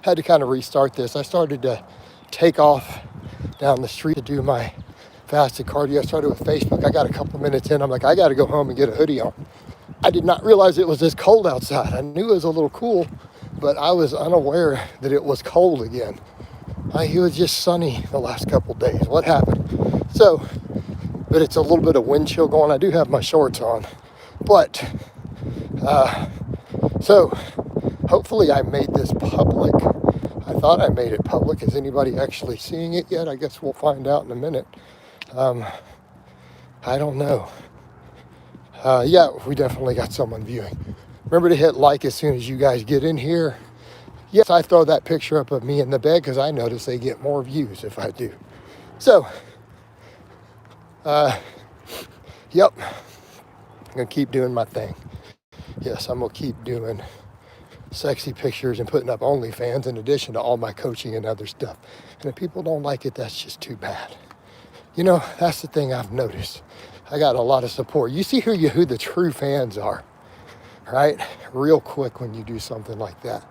had to kind of restart this. I started to take off down the street to do my fasted cardio. I started with Facebook. I got a couple minutes in. I'm like, I got to go home and get a hoodie on. I did not realize it was this cold outside. I knew it was a little cool, but I was unaware that it was cold again. It was just sunny the last couple days. What happened? So, but it's a little bit of wind chill going. I do have my shorts on, but so hopefully I made this public. I thought I made it public. Is anybody actually seeing it yet? I guess we'll find out in a minute. I don't know. Yeah, we definitely got someone viewing. Remember to hit like as soon as you guys get in here. Yes, I throw that picture up of me in the bed because I notice they get more views if I do. So, yep, I'm going to keep doing my thing. Yes, I'm going to keep doing sexy pictures and putting up OnlyFans in addition to all my coaching and other stuff. And if people don't like it, that's just too bad. You know, that's the thing I've noticed. I got a lot of support. You see who the true fans are, right? Real quick when you do something like that.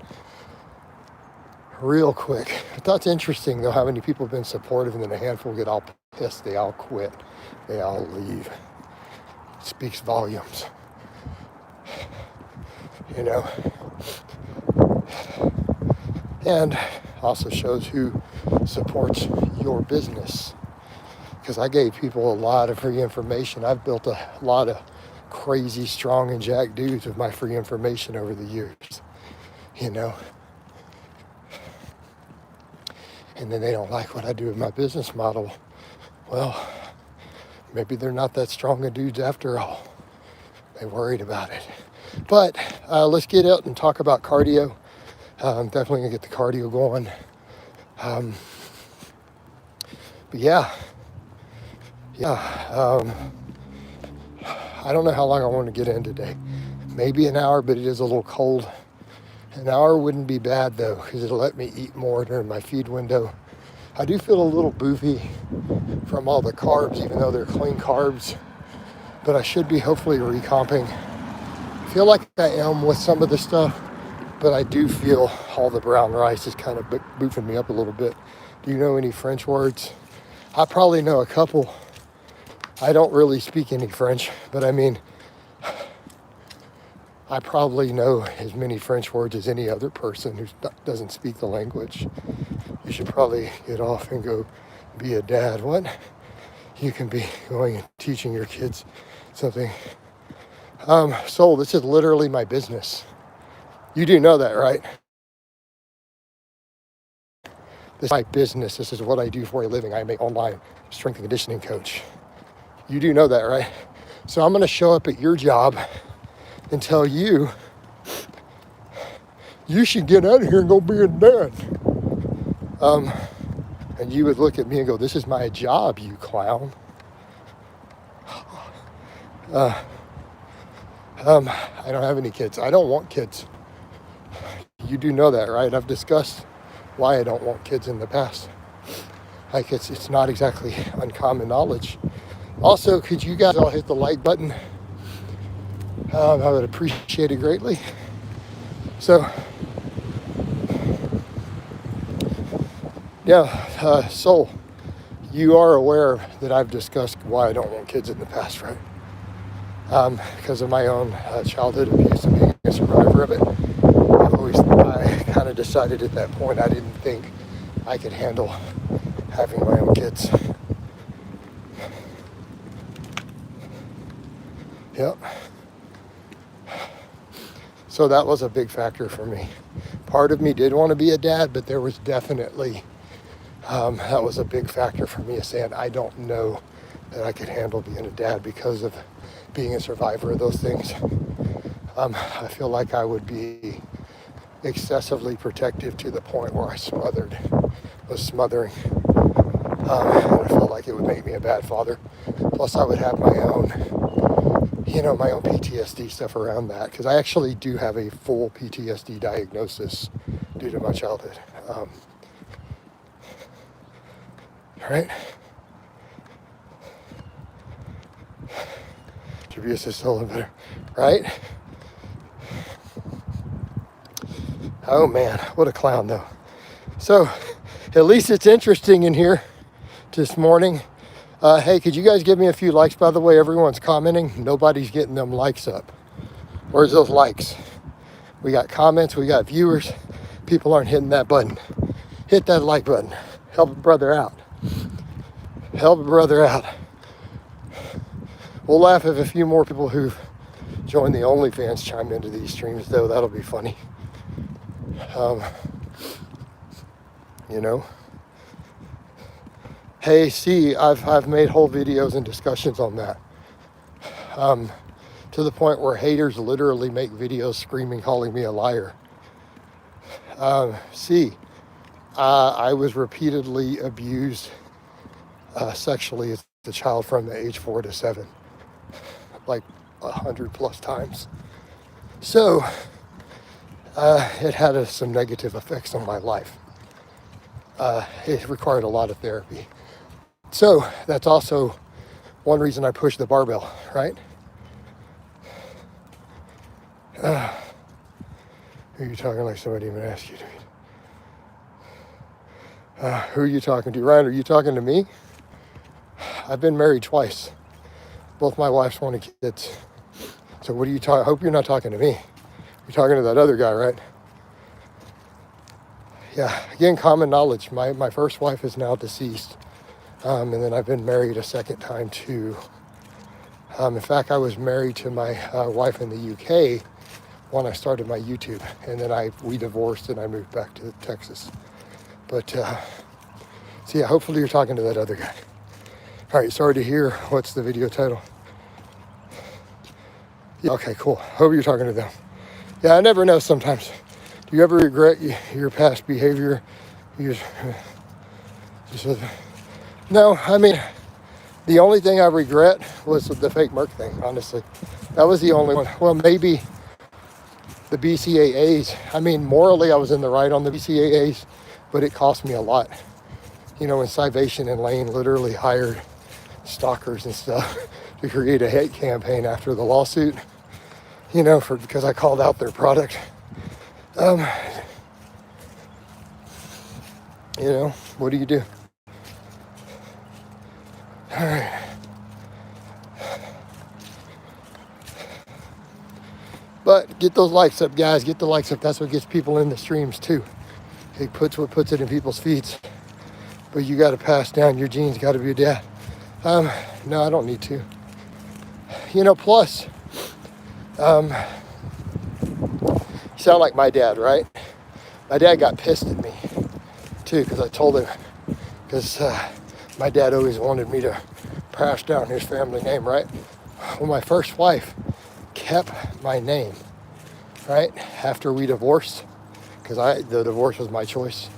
Real quick. I thought it's interesting, though, how many people have been supportive and then a handful get all pissed. They all quit. They all leave. It speaks volumes. You know. And also shows who supports your business. Because I gave people a lot of free information. I've built a lot of crazy, strong, and jacked dudes with my free information over the years. You know. And then they don't like what I do with my business model. Well, maybe they're not that strong of dudes after all. They worried about it. But let's get out and talk about cardio. I'm definitely going to get the cardio going. But yeah. I don't know how long I want to get in today. Maybe an hour, but it is a little cold. An hour wouldn't be bad, though, because it'll let me eat more during my feed window. I do feel a little boofy from all the carbs, even though they're clean carbs. But I should be hopefully recomping. I feel like I am with some of the stuff, but I do feel all the brown rice is kind of boofing me up a little bit. Do you know any French words? I probably know a couple. I don't really speak any French, but I mean, I probably know as many French words as any other person who doesn't speak the language. You should probably get off and go be a dad. What? You can be going and teaching your kids something. Soul, this is literally my business. You do know that, right? This is my business. This is what I do for a living. I'm an online strength and conditioning coach. You do know that, right? So I'm going to show up at your job and tell you, you should get out of here and go be a dad. And you would look at me and go, this is my job, you clown. I don't have any kids. I don't want kids. You do know that, right? I've discussed why I don't want kids in the past. Like it's not exactly uncommon knowledge. Also, could you guys all hit the like button? I would appreciate it greatly. So, yeah, Soul, you are aware that I've discussed why I don't want kids in the past, right? Because of my own childhood abuse and being a survivor of it. I kind of decided at that point I didn't think I could handle having my own kids. Yep. So that was a big factor for me. Part of me did want to be a dad, but there was definitely, that was a big factor for me, saying I don't know that I could handle being a dad because of being a survivor of those things. I feel like I would be excessively protective to the point where I was smothering. And I felt like it would make me a bad father. Plus I would have my own PTSD stuff around that, because I actually do have a full PTSD diagnosis due to my childhood. Right? Abuse is still better, right? Oh man, what a clown though. So at least it's interesting in here this morning. Hey, could you guys give me a few likes? By the way, everyone's commenting. Nobody's getting them likes up. Where's those likes? We got comments, we got viewers. People aren't hitting that button. Hit that like button. Help a brother out. Help a brother out. We'll laugh if a few more people who join the OnlyFans chime into these streams, though. That'll be funny. You know. Hey, see, I've made whole videos and discussions on that. To the point where haters literally make videos screaming, calling me a liar. I was repeatedly abused sexually as a child from the age 4 to 7, like 100+ times. So it had some negative effects on my life. It required a lot of therapy. So that's also one reason I push the barbell, right? Who are you talking like somebody even asked you to? Who are you talking to? Ryan, are you talking to me? I've been married twice. Both my wives wanted kids. So what are you talking? I hope you're not talking to me. You're talking to that other guy, right? Yeah, again, common knowledge. My first wife is now deceased. And then I've been married a second time too. In fact, I was married to my wife in the UK when I started my YouTube. And then we divorced and I moved back to Texas. But, so yeah, hopefully you're talking to that other guy. All right, sorry to hear. What's the video title? Yeah, okay, cool. Hope you're talking to them. Yeah, I never know sometimes. Do you ever regret your past behavior? No, I mean, the only thing I regret was the fake Merc thing, honestly. That was the only one. Well, maybe the BCAAs. I mean, morally, I was in the right on the BCAAs, but it cost me a lot. You know, when Civation and Lane literally hired stalkers and stuff to create a hate campaign after the lawsuit, you know, because I called out their product. You know, what do you do? All right. But get those likes up, guys. Get the likes up. That's what gets people in the streams too. It puts it in people's feeds. But you got to pass down your genes. Got to be a dad. No, I don't need to. You know, plus, you sound like my dad, right? My dad got pissed at me too because I told him, because my dad always wanted me to pass down his family name, right? Well, my first wife kept my name, right? After we divorced, because the divorce was my choice.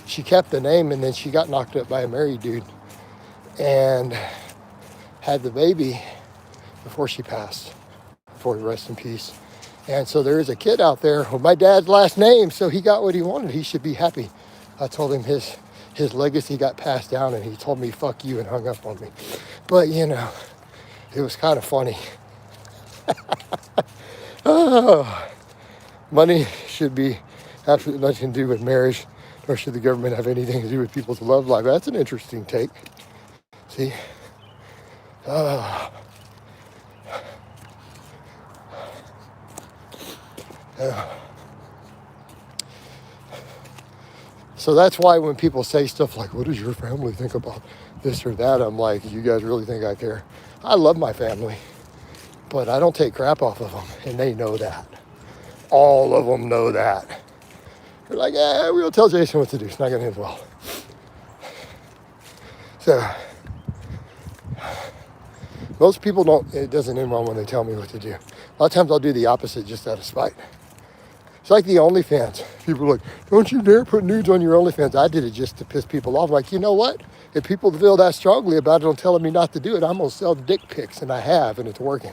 She kept the name, and then she got knocked up by a married dude and had the baby before she passed, before he rest in peace. And so there is a kid out there with my dad's last name, so he got what he wanted. He should be happy. I told him his legacy got passed down, and he told me, fuck you, and hung up on me. But, you know, it was kind of funny. Oh, money should be absolutely nothing to do with marriage, nor should the government have anything to do with people's love life. That's an interesting take. See? So that's why when people say stuff like, what does your family think about this or that? I'm like, you guys really think I care? I love my family, but I don't take crap off of them, and they know that. All of them know that. They're like, we'll tell Jason what to do. It's not going to end well. So, most people don't, it doesn't end well when they tell me what to do. A lot of times I'll do the opposite just out of spite. It's like the OnlyFans. People are like, don't you dare put nudes on your OnlyFans. I did it just to piss people off. I'm like, you know what? If people feel that strongly about it and telling me not to do it, I'm going to sell dick pics, and I have, and it's working.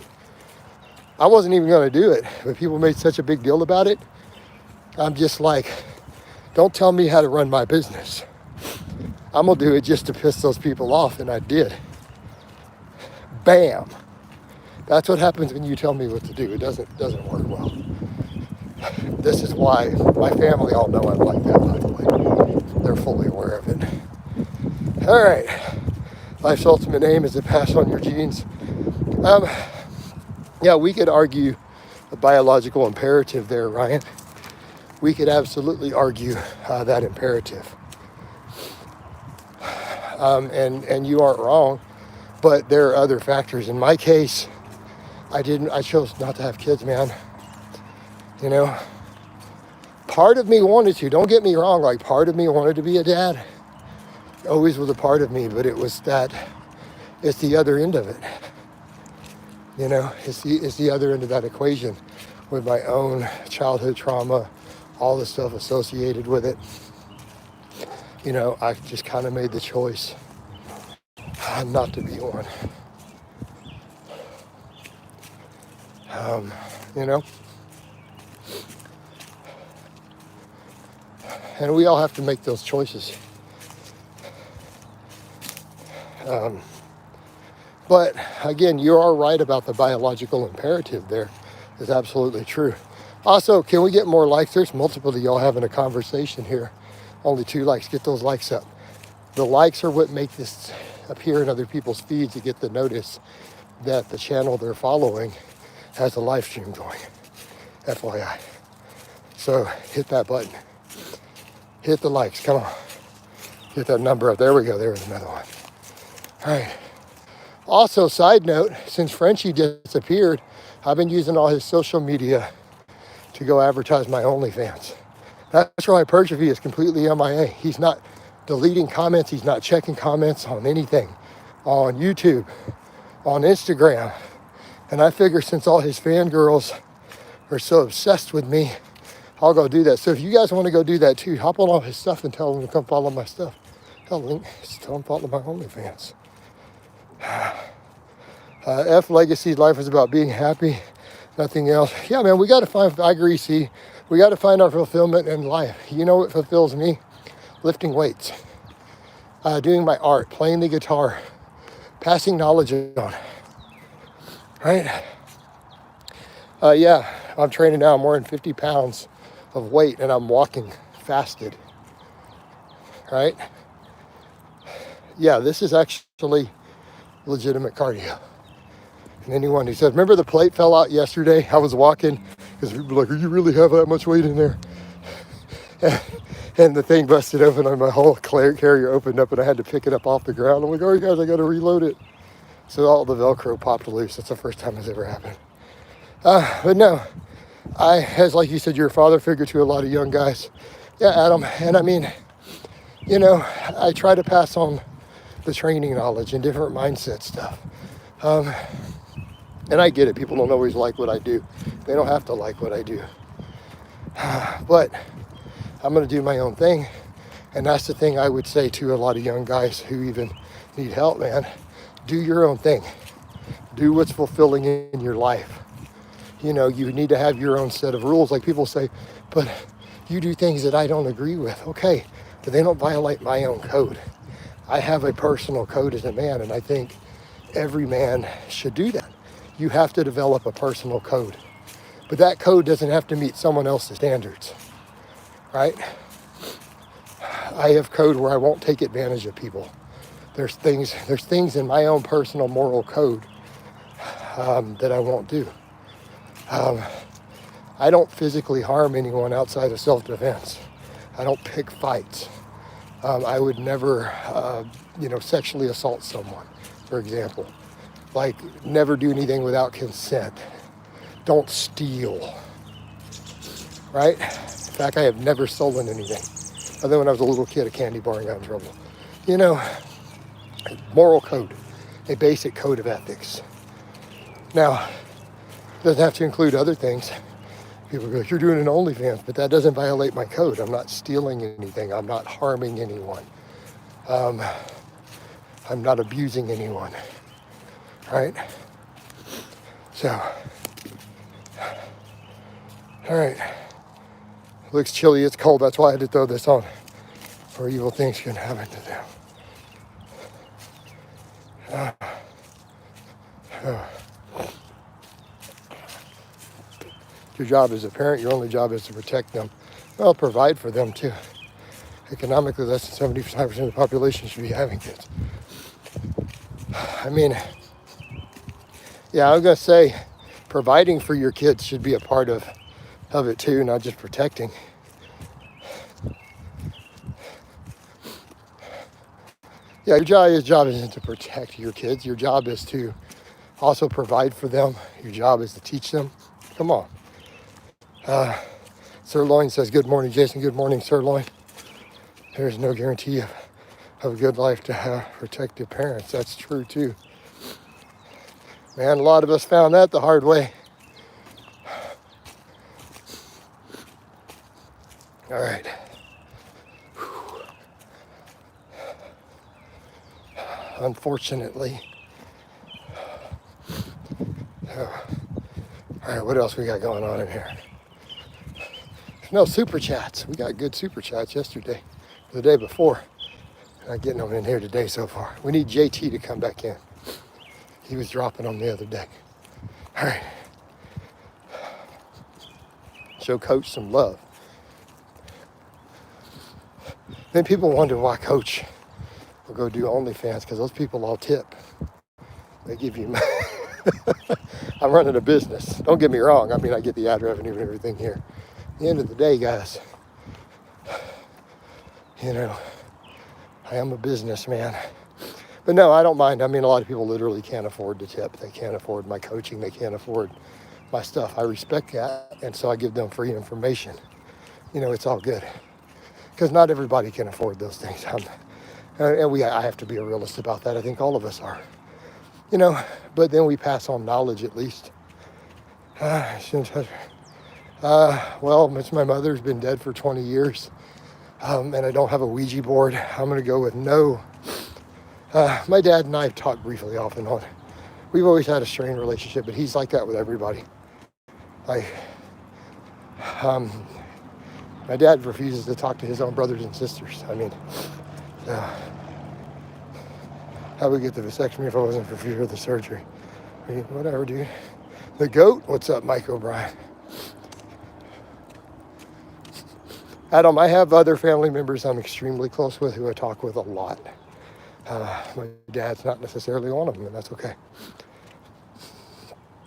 I wasn't even going to do it, but people made such a big deal about it. I'm just like, don't tell me how to run my business. I'm going to do it just to piss those people off, and I did. Bam. That's what happens when you tell me what to do. It doesn't work well. This is why my family all know I'm like that, by the way. They're fully aware of it. All right. Life's ultimate aim is to pass on your genes. Yeah, we could argue a biological imperative there, Ryan. We could absolutely argue that imperative. And you aren't wrong, but there are other factors. In my case, I chose not to have kids, man. You know, part of me wanted to, don't get me wrong, like part of me wanted to be a dad. Always was a part of me, but it's the other end of it. You know, it's the other end of that equation with my own childhood trauma, all the stuff associated with it. You know, I just kind of made the choice not to be one. You know, and we all have to make those choices. But again, you are right about the biological imperative there. It's absolutely true. Also, can we get more likes? There's multiple of y'all having a conversation here. Only 2 likes. Get those likes up. The likes are what make this appear in other people's feeds to get the notice that the channel they're following has a live stream going. FYI. So hit that button. Hit the likes. Come on. Get that number up. There we go. There's another one. All right. Also, side note, since Frenchie disappeared, I've been using all his social media to go advertise my OnlyFans. That's why hypertrophy is completely MIA. He's not deleting comments. He's not checking comments on anything, on YouTube, on Instagram. And I figure since all his fangirls are so obsessed with me, I'll go do that. So if you guys want to go do that too, hop on all his stuff and tell him to come follow my stuff. Tell him follow my OnlyFans. F Legacy, life is about being happy, nothing else. Yeah, man, we got to find, I agree, see, we got to find our fulfillment in life. You know what fulfills me? Lifting weights, doing my art, playing the guitar, passing knowledge on, right? Yeah, I'm training now. I'm wearing 50 pounds of weight and I'm walking fasted, right? Yeah, this is actually legitimate cardio. And anyone who says, remember the plate fell out yesterday? I was walking, because people were like, you really have that much weight in there? And the thing busted open and my whole carrier opened up and I had to pick it up off the ground. I'm like, oh, guys, I got to reload it. So all the Velcro popped loose. That's the first time it's ever happened. But no, as like you said, you're a father figure to a lot of young guys. Yeah, Adam. And I mean, you know, I try to pass on the training knowledge and different mindset stuff. And I get it. People don't always like what I do. They don't have to like what I do. But I'm going to do my own thing. And that's the thing I would say to a lot of young guys who even need help, man. Do your own thing. Do what's fulfilling in your life. You know, you need to have your own set of rules. Like people say, but you do things that I don't agree with. Okay, but they don't violate my own code. I have a personal code as a man, and I think every man should do that. You have to develop a personal code. But that code doesn't have to meet someone else's standards, right? I have code where I won't take advantage of people. There's things in my own personal moral code that I won't do. I don't physically harm anyone outside of self-defense. I don't pick fights. I would never, sexually assault someone, for example. Like, never do anything without consent. Don't steal, right? In fact, I have never stolen anything. Other than when I was a little kid, a candy bar and got in trouble. You know, moral code, a basic code of ethics. Now, it doesn't have to include other things. People go, you're doing an OnlyFans, but that doesn't violate my code. I'm not stealing anything. I'm not harming anyone. I'm not abusing anyone, right? So, all right. Looks chilly, it's cold. That's why I had to throw this on, or evil things can happen to them. Your job as a parent, your only job is to protect them. Well, provide for them too. Economically, less than 75% of the population should be having kids. I mean, yeah, I was gonna say, providing for your kids should be a part of it too, not just protecting. Yeah, your job isn't to protect your kids. Your job is to also provide for them. Your job is to teach them. Come on. Sirloin says, good morning, Jason. Good morning, Sirloin. There's no guarantee of a good life to have protective parents. That's true too. Man, a lot of us found that the hard way. All right. Unfortunately. All right, what else we got going on in here? No super chats. We got good super chats yesterday, the day before. Not getting them in here today so far. We need JT to come back in. He was dropping them the other day. All right. Show Coach some love. Then people wonder why Coach will go do OnlyFans, because those people all tip. They give you money. I'm running a business. Don't get me wrong. I mean, I get the ad revenue and everything here. At the end of the day, guys, you know, I am a businessman. But no, I don't mind. I mean, a lot of people literally can't afford to tip. They can't afford my coaching. They can't afford my stuff. I respect that. And so I give them free information. You know, it's all good. Because not everybody can afford those things. I have to be a realist about that. I think all of us are. You know, but then we pass on knowledge at least. Well, it's my mother's been dead for 20 years. And I don't have a Ouija board. I'm going to go with no. My dad and I have talked briefly off and on. We've always had a strained relationship, but he's like that with everybody. Like, my dad refuses to talk to his own brothers and sisters. I mean, how would we get the vasectomy if I wasn't for fear of the surgery? I mean, whatever, dude. The GOAT, what's up, Mike O'Brien? Adam, I have other family members I'm extremely close with who I talk with a lot. My dad's not necessarily one of them, and that's okay.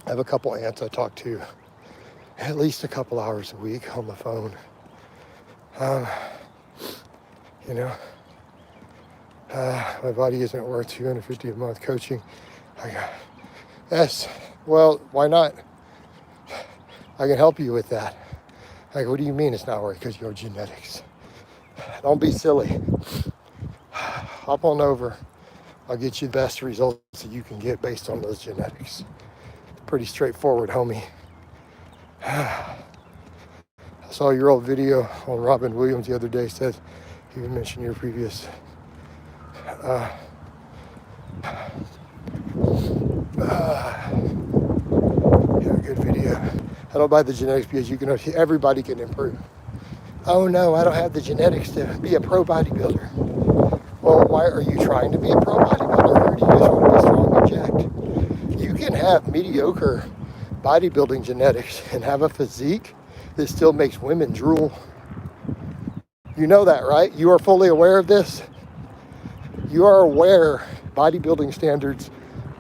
I have a couple aunts I talk to at least a couple hours a week on the phone. You know, my body isn't worth $250 a month coaching. Yes, well, why not? I can help you with that. Like, what do you mean it's not worth? Because your genetics. Don't be silly. Hop on over. I'll get you the best results that you can get based on those genetics. Pretty straightforward, homie. I saw your old video on Robin Williams the other day. Said you mentioned your previous yeah, good video. I don't buy the genetics because you can. Everybody can improve. Oh no, I don't have the genetics to be a pro bodybuilder. Well, why are you trying to be a pro bodybuilder, or do you just want to be strong and jacked? You can have mediocre bodybuilding genetics and have a physique that still makes women drool. You know that, right? You are fully aware of this? You are aware bodybuilding standards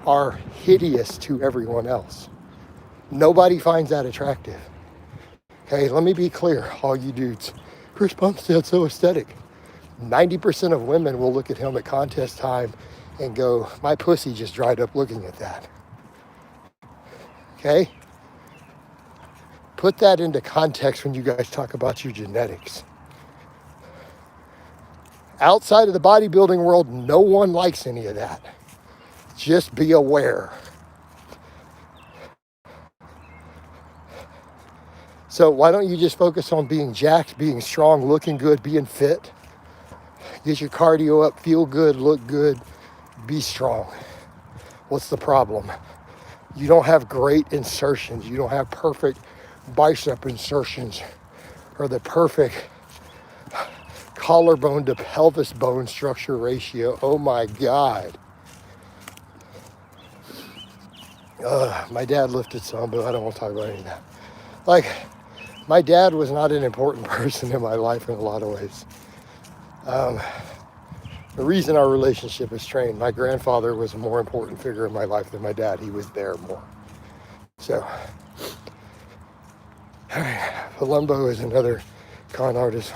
are hideous to everyone else. Nobody finds that attractive. Okay, let me be clear, all you dudes. Chris Bumstead's so aesthetic. 90% of women will look at him at contest time and go, my pussy just dried up looking at that. Okay? Put that into context when you guys talk about your genetics. Outside of the bodybuilding world, no one likes any of that. Just be aware. So why don't you just focus on being jacked, being strong, looking good, being fit? Get your cardio up, feel good, look good, be strong. What's the problem? You don't have great insertions. You don't have perfect bicep insertions or the perfect collarbone to pelvis bone structure ratio. Oh my God. My dad lifted some, but I don't want to talk about any of that. Like, my dad was not an important person in my life in a lot of ways. The reason our relationship is strained, my grandfather was a more important figure in my life than my dad. He was there more. So, Palumbo is another con artist.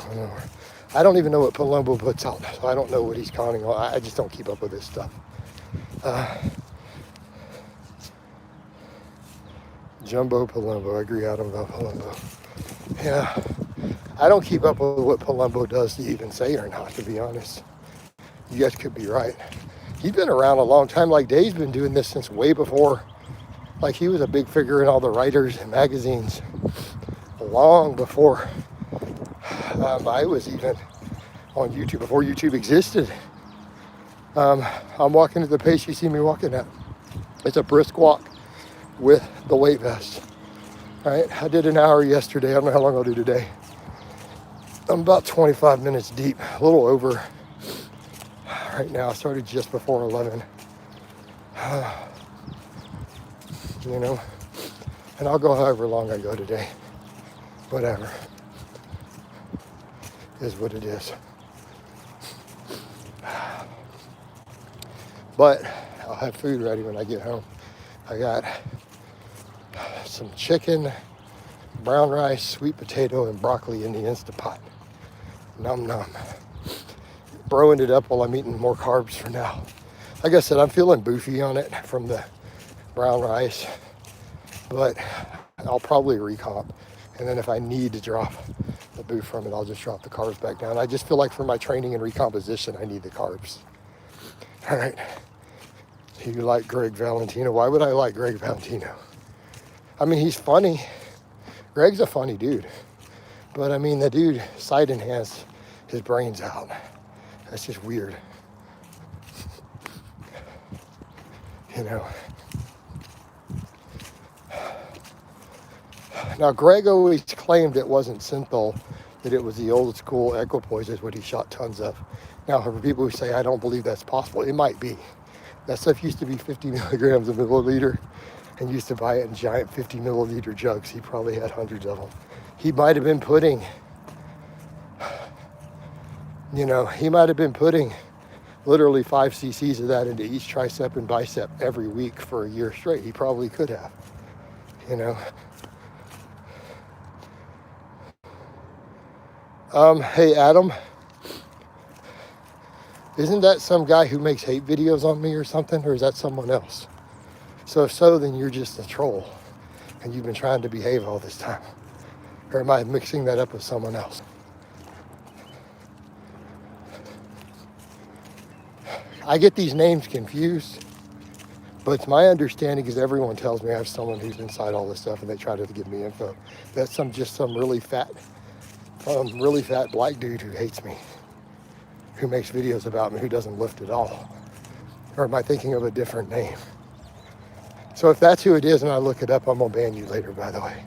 I don't even know what Palumbo puts out, so I don't know what he's conning on. I just don't keep up with this stuff. Jumbo Palumbo, I agree Adam about Palumbo. Yeah, I don't keep up with what Palumbo does to even say or not, to be honest. You guys could be right. He's been around a long time. Like, Dave's been doing this since way before. Like, he was a big figure in all the writers and magazines long before I was even on YouTube, before YouTube existed. I'm walking at the pace you see me walking at. It's a brisk walk with the weight vest. All right, I did an hour yesterday. I don't know how long I'll do today. I'm about 25 minutes deep, a little over. Right now, I started just before 11. You know, and I'll go however long I go today. Whatever. Is what it is. But I'll have food ready when I get home. I got some chicken, brown rice, sweet potato, and broccoli in the Instapot. Num num. Broing it up while I'm eating more carbs for now. Like I said, I'm feeling boofy on it from the brown rice, but I'll probably recomp. And then if I need to drop the boof from it, I'll just drop the carbs back down. I just feel like for my training and recomposition, I need the carbs. All right. You like Greg Valentino? Why would I like Greg Valentino? I mean, he's funny. Greg's a funny dude. But I mean, the dude side enhanced his brains out. That's just weird. You know. Now, Greg always claimed it wasn't synthol, that it was the old school equipoise is what he shot tons of. Now, for people who say, I don't believe that's possible, it might be. That stuff used to be 50 milligrams a milliliter and used to buy it in giant 50 milliliter jugs. He probably had hundreds of them. He might have been putting, he might have been putting literally 5 cc's of that into each tricep and bicep every week for a year straight. He probably could have, Hey, Adam, isn't that some guy who makes hate videos on me or something, or is that someone else? So if so, then you're just a troll, and you've been trying to behave all this time. Or am I mixing that up with someone else? I get these names confused, but it's my understanding is everyone tells me I have someone who's inside all this stuff, and they try to give me info. That's some really fat black dude who hates me, who makes videos about me, who doesn't lift at all. Or am I thinking of a different name? So if that's who it is and I look it up, I'm gonna ban you later, by the way.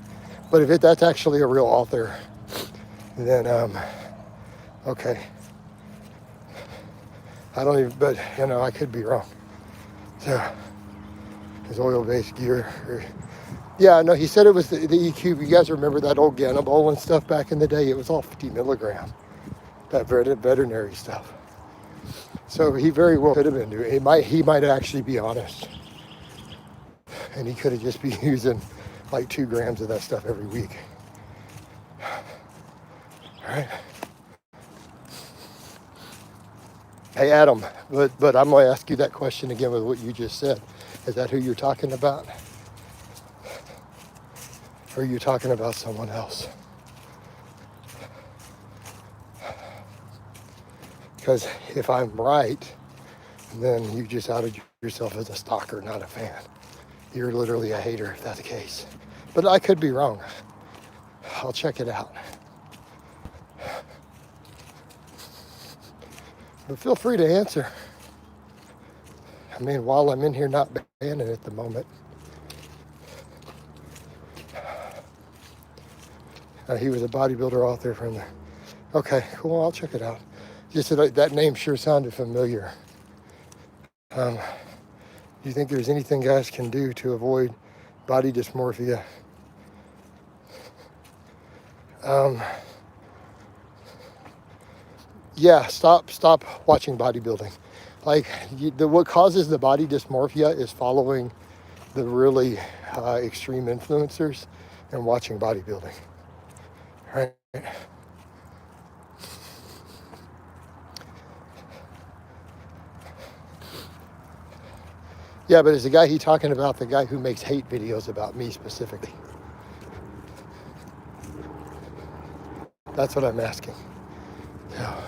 But if that's actually a real author, then okay. I don't even, but I could be wrong. So his oil-based gear. Yeah, no, he said it was the EQ. You guys remember that old Ganabol and stuff back in the day? It was all 50 milligram, that veterinary stuff. So he very well could have been doing it. He might actually be honest. And he could have just been using like 2 grams of that stuff every week. All right. Hey, Adam, but I'm going to ask you that question again with what you just said. Is that who you're talking about? Or are you talking about someone else? Because if I'm right, then you just outed yourself as a stalker, not a fan. You're literally a hater if that's the case. But I could be wrong. I'll check it out. But feel free to answer. I mean, while I'm in here not banning at the moment. He was a bodybuilder author from there. Okay, cool, I'll check it out. Just that name sure sounded familiar. Do you think there's anything guys can do to avoid body dysmorphia? Yeah, stop watching bodybuilding. Like, what causes the body dysmorphia is following the really extreme influencers and watching bodybuilding, right? Yeah, but is the guy he talking about the guy who makes hate videos about me specifically? That's what I'm asking. Yeah.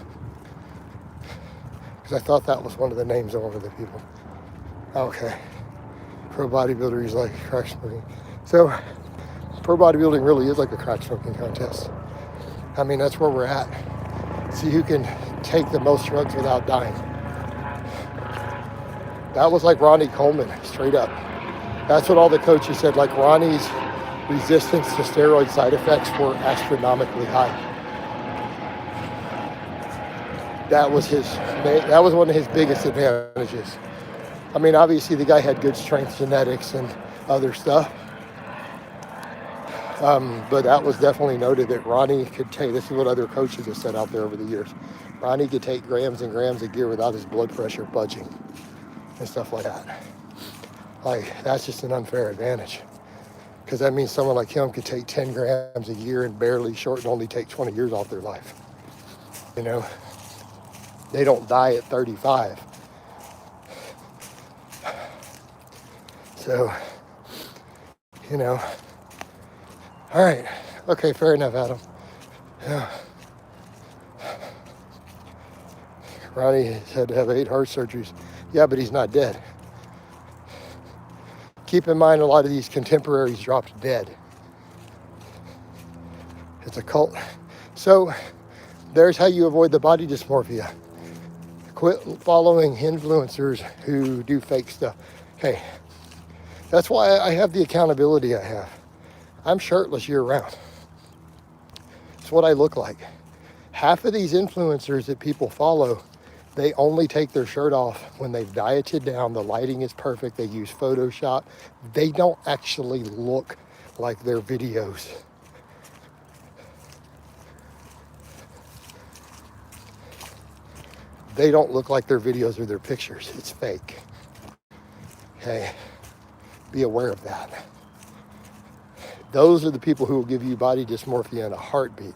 Because I thought that was one of the names of one of the people. Okay. Pro bodybuilder, he's like crack smoking. So, pro bodybuilding really is like a crack smoking contest. I mean, that's where we're at. See who can take the most drugs without dying. That was like Ronnie Coleman, straight up. That's what all the coaches said. Like, Ronnie's resistance to steroid side effects were astronomically high. That was one of his biggest advantages. I mean, obviously the guy had good strength genetics and other stuff. But that was definitely noted that Ronnie could take, this is what other coaches have said out there over the years, Ronnie could take grams and grams of gear without his blood pressure budging and stuff like that. Like, that's just an unfair advantage. Because that means someone like him could take 10 grams a year and barely short and only take 20 years off their life. You know, they don't die at 35. So, you know, all right. Okay, fair enough, Adam. Yeah. Ronnie had to have 8 heart surgeries. Yeah, but he's not dead. Keep in mind, a lot of these contemporaries dropped dead. It's a cult. So there's how you avoid the body dysmorphia. Quit following influencers who do fake stuff. Hey, that's why I have the accountability I have. I'm shirtless year round. It's what I look like. Half of these influencers that people follow, they only take their shirt off when they've dieted down, the lighting is perfect, they use Photoshop. They don't actually look like their videos. They don't look like their videos or their pictures. It's fake. Okay, be aware of that. Those are the people who will give you body dysmorphia in a heartbeat,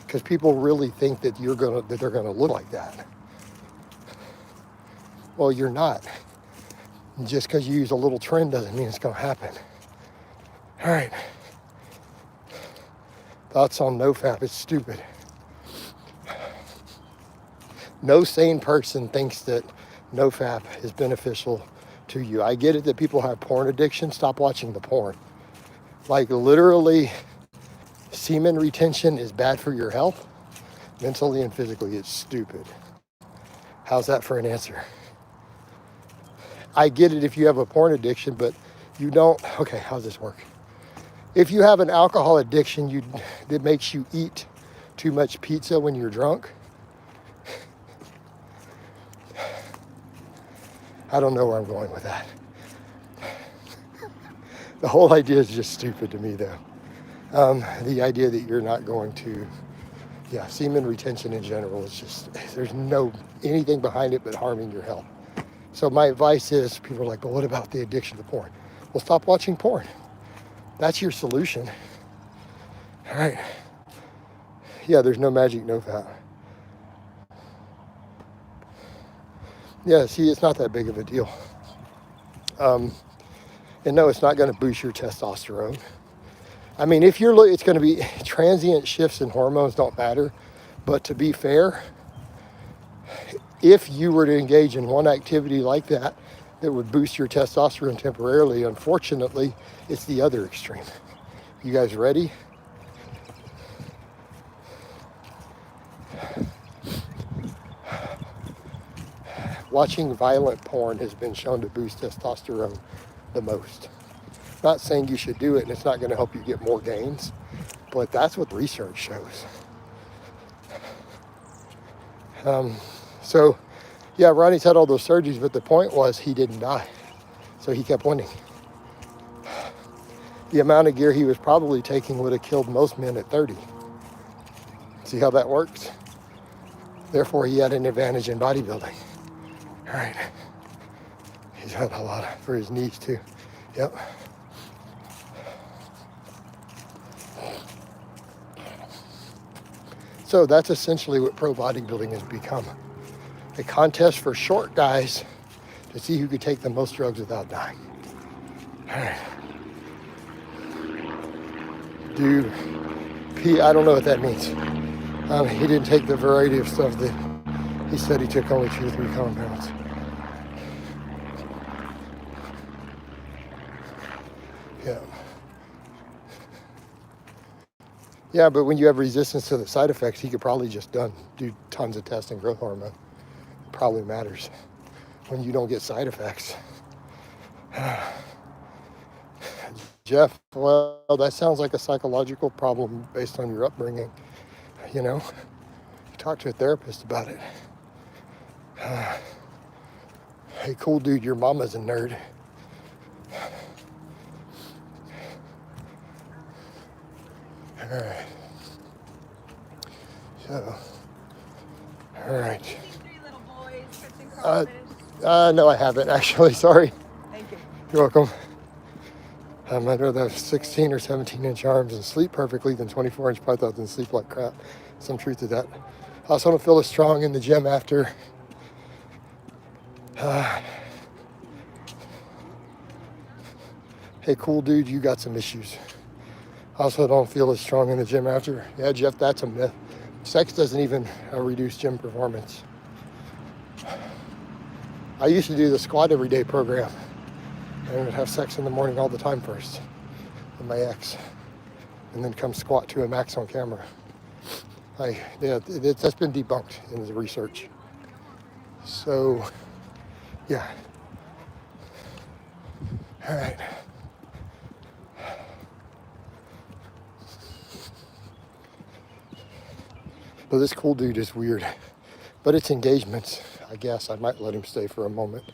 because people really think that they're gonna look like that. Well, you're not. Just because you use a little trend doesn't mean it's gonna happen. All right. Thoughts on NoFap? It's stupid. No sane person thinks that NoFap is beneficial to you. I get it that people have porn addiction. Stop watching the porn. Like, literally, semen retention is bad for your health, mentally and physically. It's stupid. How's that for an answer? I get it if you have a porn addiction, but you don't. Okay, how's this work? If you have an alcohol addiction that makes you eat too much pizza when you're drunk, I don't know where I'm going with that. The whole idea is just stupid to me, though. The idea that you're not going to, semen retention in general is just, there's no anything behind it but harming your health. So my advice is, people are like, but what about the addiction to porn? Well, stop watching porn. That's your solution. All right. Yeah, there's no magic, no fat. Yeah, see, it's not that big of a deal. And no, it's not going to boost your testosterone. I mean, it's going to be transient shifts in hormones don't matter. But to be fair, if you were to engage in one activity like that would boost your testosterone temporarily, unfortunately, it's the other extreme. You guys ready? Watching violent porn has been shown to boost testosterone the most. Not saying you should do it, and it's not going to help you get more gains, but that's what research shows. So, yeah, Ronnie's had all those surgeries, but the point was he didn't die. So he kept winning. The amount of gear he was probably taking would have killed most men at 30. See how that works? Therefore, he had an advantage in bodybuilding. All right. He's had a lot for his knees too. Yep. So that's essentially what pro bodybuilding has become. A contest for short guys to see who could take the most drugs without dying. All right. I don't know what that means. He didn't take the variety of stuff that he said he took, only 2 or 3 compounds. Yeah. Yeah, but when you have resistance to the side effects, he could probably just do tons of tests and growth hormone. It probably matters when you don't get side effects. Jeff, well, that sounds like a psychological problem based on your upbringing. You know, talk to a therapist about it. Hey, cool dude, your mama's a nerd. All right. So, all right. 3 little boys, Chris and Carl No, I haven't actually. Sorry. Thank you. You're welcome. I'd rather have 16 or 17-inch arms and sleep perfectly than 24-inch pythons and sleep like crap. Some truth to that. I also don't feel as strong in the gym after. Hey, cool dude, you got some issues. I also don't feel as strong in the gym after. Yeah, Jeff, that's a myth. Sex doesn't even reduce gym performance. I used to do the squat every day program. I would have sex in the morning all the time first with my ex, and then come squat to a max on camera. That's been debunked in the research. So, yeah. All right. But this cool dude is weird. But it's engagements. I guess I might let him stay for a moment.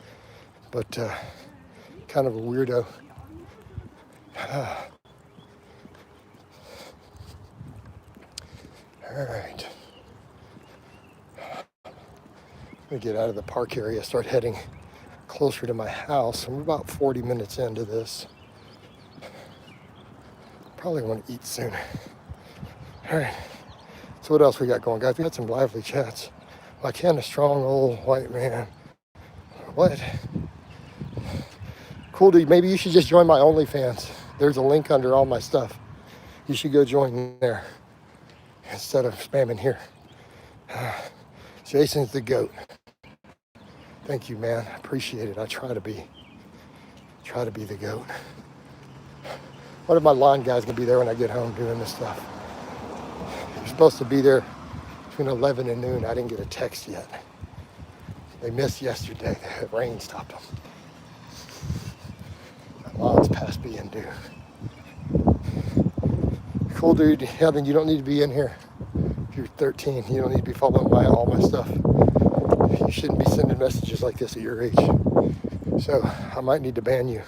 But kind of a weirdo. All right. I'm gonna get out of the park area, start heading closer to my house. I'm about 40 minutes into this. Probably want to eat soon. All right. So what else we got going, guys? We got some lively chats. Why can't a strong old white man? What? Cool dude, maybe you should just join my OnlyFans. There's a link under all my stuff. You should go join there instead of spamming here. Jason's the GOAT. Thank you, man. I appreciate it. I try to be the GOAT. What if my lawn guy's gonna be there when I get home doing this stuff? You're supposed to be there between 11 and noon. I didn't get a text yet. They missed yesterday. The rain stopped them. My lawn's past being due. Cool dude. Yeah, then you don't need to be in here. If you're 13, you don't need to be following all my stuff. You shouldn't be sending messages like this at your age. So I might need to ban you.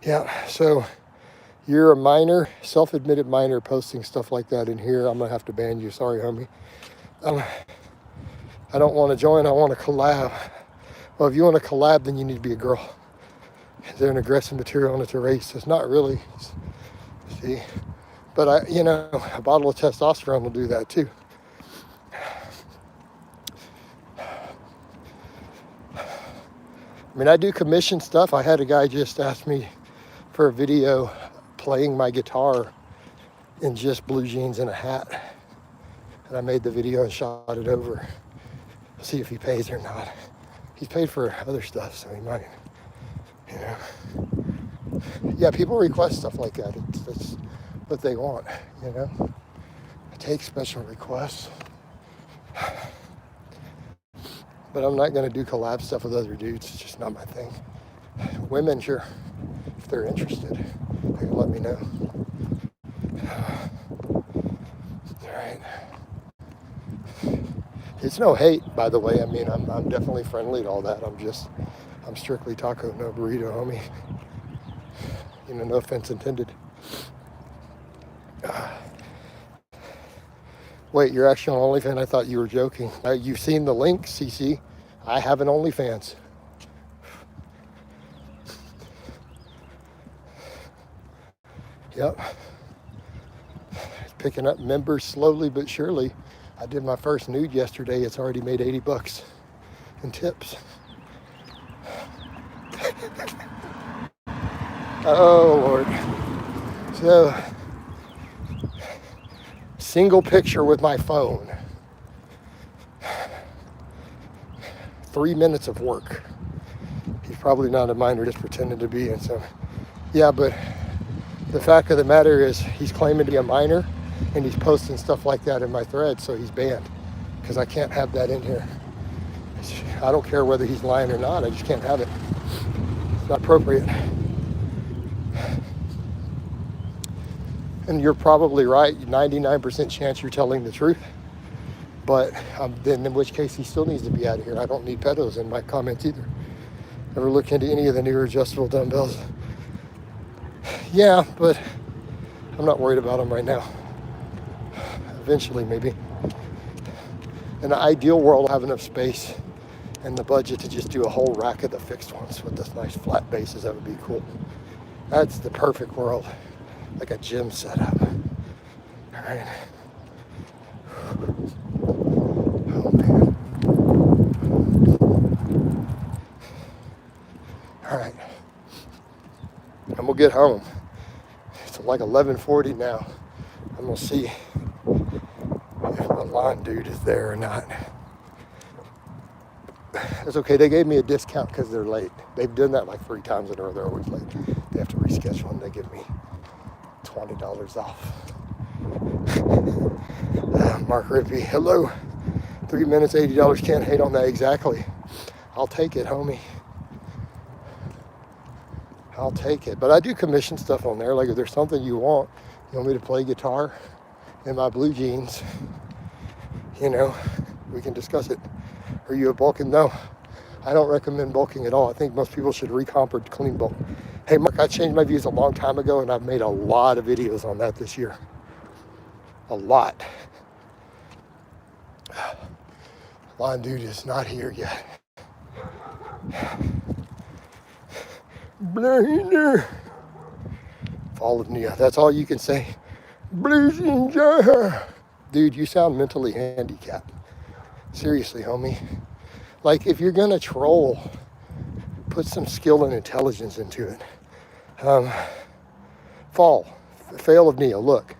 Yeah, so you're a minor, self-admitted minor, posting stuff like that in here. I'm gonna have to ban you. Sorry, homie. I don't want to join. I want to collab. Well, if you want to collab, then you need to be a girl. They're an aggressive material and it's a race. It's not really. See, but a bottle of testosterone will do that too. I mean, I do commission stuff. I had a guy just ask me for a video playing my guitar in just blue jeans and a hat. And I made the video and shot it over. See if he pays or not. He's paid for other stuff, so he might, Yeah, people request stuff like that. It's what they want, I take special requests. But I'm not going to do collab stuff with other dudes. It's just not my thing. Women, sure. If they're interested, they can let me know. All right. It's no hate, by the way. I mean, I'm definitely friendly to all that. I'm strictly taco, no burrito, homie. No offense intended. Wait, you're actually on OnlyFans? I thought you were joking. You've seen the link, CC. I have an OnlyFans. Yep. It's picking up members slowly but surely. I did my first nude yesterday. It's already made 80 bucks in tips. Oh, Lord. So, single picture with my phone. 3 minutes of work. He's probably not a minor, just pretending to be. And so, yeah, but the fact of the matter is he's claiming to be a minor and he's posting stuff like that in my thread, so he's banned because I can't have that in here. I don't care whether he's lying or not. I just can't have it. It's not appropriate. And you're probably right. 99% chance you're telling the truth. But then in which case he still needs to be out of here. I don't need pedos in my comments either. Ever look into any of the newer adjustable dumbbells? Yeah, but I'm not worried about them right now. Eventually, maybe. In the ideal world, I'll have enough space and the budget to just do a whole rack of the fixed ones with this nice flat bases. That would be cool. That's the perfect world. Like a gym setup. All right. Oh, man. All right. And we'll get home. It's like 11:40 now. I'm gonna see if the lawn dude is there or not. It's okay. They gave me a discount because they're late. They've done that like 3 times in a row. They're always late. They have to reschedule and they give me $20 off. Mark Rippey, hello. 3 minutes, $80. Can't hate on that. Exactly. I'll take it, homie. I'll take it. But I do commission stuff on there. Like if there's something you want me to play guitar in my blue jeans, we can discuss it. Are you a bulking? No. I don't recommend bulking at all. I think most people should recomp or clean bulk. Hey, Mark, I changed my views a long time ago, and I've made a lot of videos on that this year. A lot. Lawn dude is not here yet. Blaha. Fall of Nia. That's all you can say. Dude, you sound mentally handicapped. Seriously, homie. Like, if you're going to troll, put some skill and intelligence into it. Fail of Nia. Look,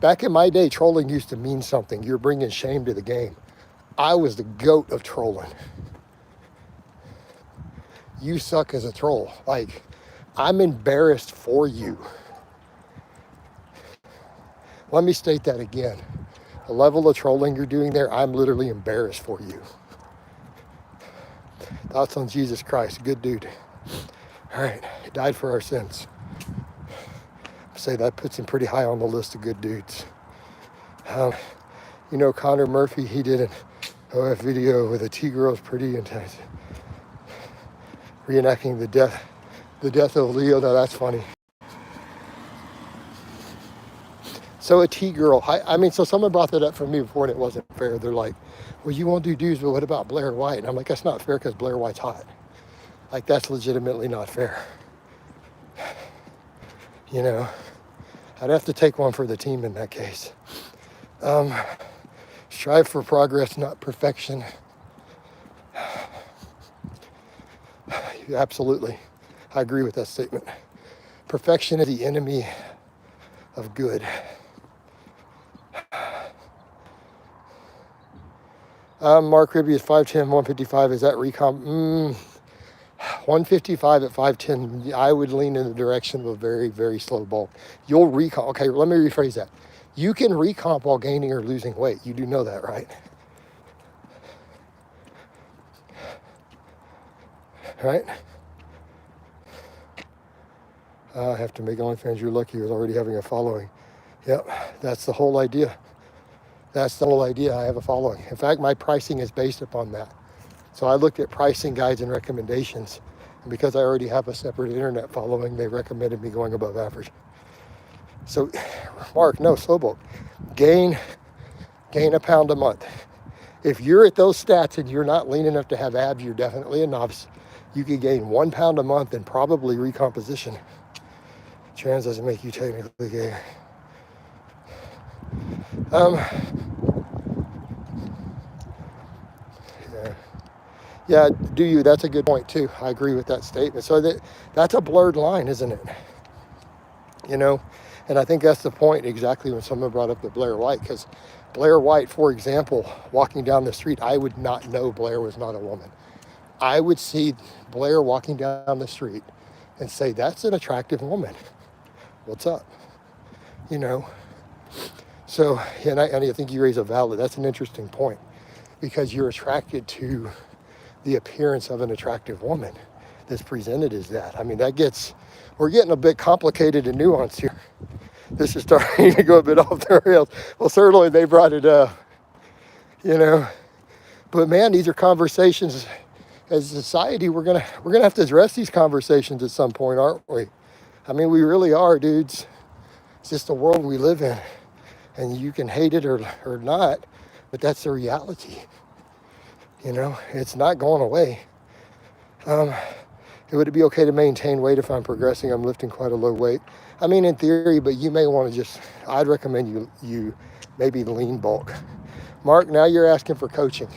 back in my day, trolling used to mean something. You're bringing shame to the game. I was the goat of trolling. You suck as a troll. Like, I'm embarrassed for you. Let me state that again. The level of trolling you're doing there, I'm literally embarrassed for you. Thoughts on Jesus Christ. Good dude. All right. He died for our sins. I'd say that puts him pretty high on the list of good dudes. Connor Murphy, he did an OF video with a T-girl's pretty intense. Reenacting the death of Leo. Now that's funny. So a T-girl, so someone brought that up for me before and it wasn't fair. They're like, well, you won't do dudes, but what about Blair White? And I'm like, that's not fair because Blair White's hot. Like, that's legitimately not fair. I'd have to take one for the team in that case. Strive for progress, not perfection. Absolutely. I agree with that statement. Perfection is the enemy of good. Mark Ribby is 5'10", 155. Is that recomp? 155 at 5'10". I would lean in the direction of a very, very slow bulk. You'll recomp. Okay, let me rephrase that. You can recomp while gaining or losing weight. You do know that, right? Right? I have to make OnlyFans. You're lucky. He was already having a following. Yep, that's the whole idea. That's the whole idea. I have a following. In fact, my pricing is based upon that. So I looked at pricing guides and recommendations. And because I already have a separate internet following, they recommended me going above average. So, Mark, no, slow bulk. Gain gain a pound a month. If you're at those stats and you're not lean enough to have abs, you're definitely a novice. You could gain 1 pound a month and probably recomposition. Trans doesn't make you technically gay. Yeah, do you? That's a good point too. I agree with that statement. So that's a blurred line, isn't it? You know, and I think that's the point exactly when someone brought up the Blair White, because Blair White, for example, walking down the street, I would not know Blair was not a woman. I would see Blair walking down the street and say, that's an attractive woman. What's up? You know? So, and I think you raise that's an interesting point, because you're attracted to the appearance of an attractive woman that's presented as that. I mean, we're getting a bit complicated and nuanced here. This is starting to go a bit off the rails. Well, certainly they brought it up, you know. But man, these are conversations as a society. We're gonna have to address these conversations at some point, aren't we? I mean, we really are, dudes. It's just the world we live in, and you can hate it or not, but that's the reality. You know, it's not going away. Would it be okay to maintain weight if I'm progressing? I'm lifting quite a low weight. I mean, in theory, but you may want to I'd recommend you maybe lean bulk. Mark, now you're asking for coaching.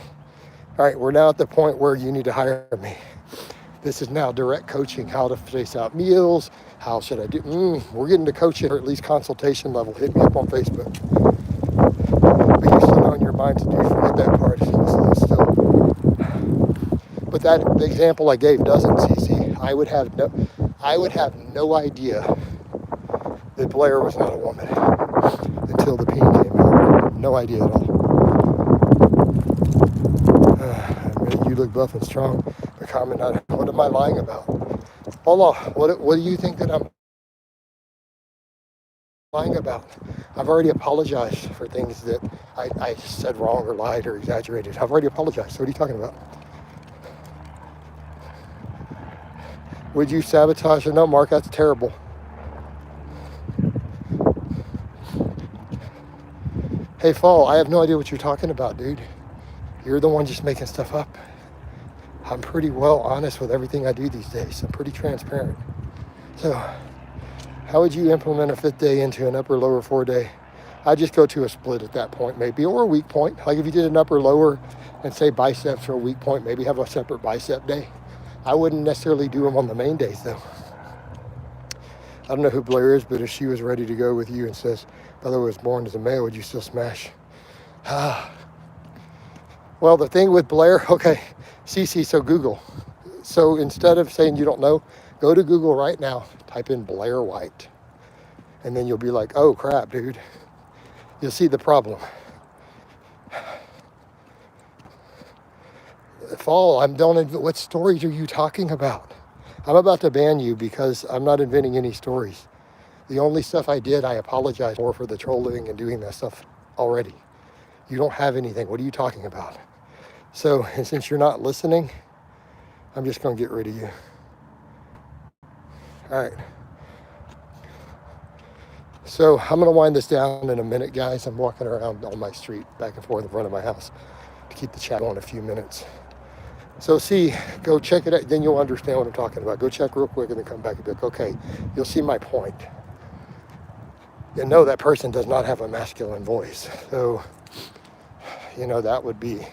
All right, we're now at the point where you need to hire me. This is now direct coaching, how to space out meals, how should I do, we're getting to coaching, or at least consultation level. Hit me up on Facebook. But you still know in your mind to do, forget that part. Still. But the example I gave doesn't, CC. I would have no idea that Blair was not a woman until the peen came out. No idea at all. You look buff and strong. The comment, what am I lying about? Hold on. What do you think that I'm lying about? I've already apologized for things that I said wrong or lied or exaggerated. I've already apologized. So what are you talking about? Would you sabotage it? No, Mark, that's terrible. Hey, Fall, I have no idea what you're talking about, dude. You're the one just making stuff up. I'm pretty well honest with everything I do these days. I'm pretty transparent. So, how would you implement a 5th day into an upper lower 4-day? I'd just go to a split at that point, maybe, or a weak point. Like if you did an upper lower and say biceps for a weak point, maybe have a separate bicep day. I wouldn't necessarily do them on the main days, though. I don't know who Blair is, but if she was ready to go with you and says, by the way, I was born as a male, would you still smash? Well, the thing with Blair, okay, CC, so Google. So instead of saying you don't know, go to Google right now, type in Blair White. And then you'll be like, oh, crap, dude. You'll see the problem. Fall, what stories are you talking about? I'm about to ban you because I'm not inventing any stories. The only stuff I did, I apologize for the trolling and doing that stuff already. You don't have anything. What are you talking about? So, and since you're not listening, I'm just going to get rid of you. All right. So I'm going to wind this down in a minute, guys. I'm walking around on my street, back and forth in front of my house to keep the chat going a few minutes. So go check it out. Then you'll understand what I'm talking about. Go check real quick and then come back and be like, okay, you'll see my point. And no, that person does not have a masculine voice. So, that would be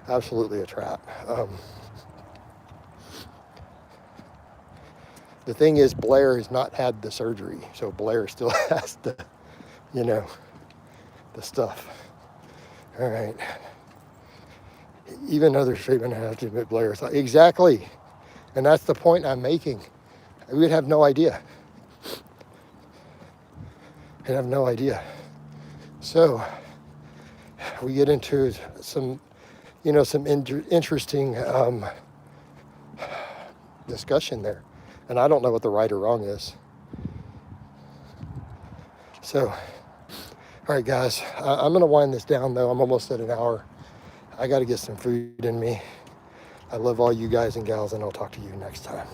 absolutely a trap. The thing is, Blair has not had the surgery. So Blair still has the stuff. All right. Even other treatment have to admit Blair. Exactly. And that's the point I'm making. We would have no idea. I'd have no idea. So we get into some interesting discussion there. And I don't know what the right or wrong is. So, all right, guys, I'm going to wind this down, though. I'm almost at an hour. I got to get some food in me. I love all you guys and gals, and I'll talk to you next time.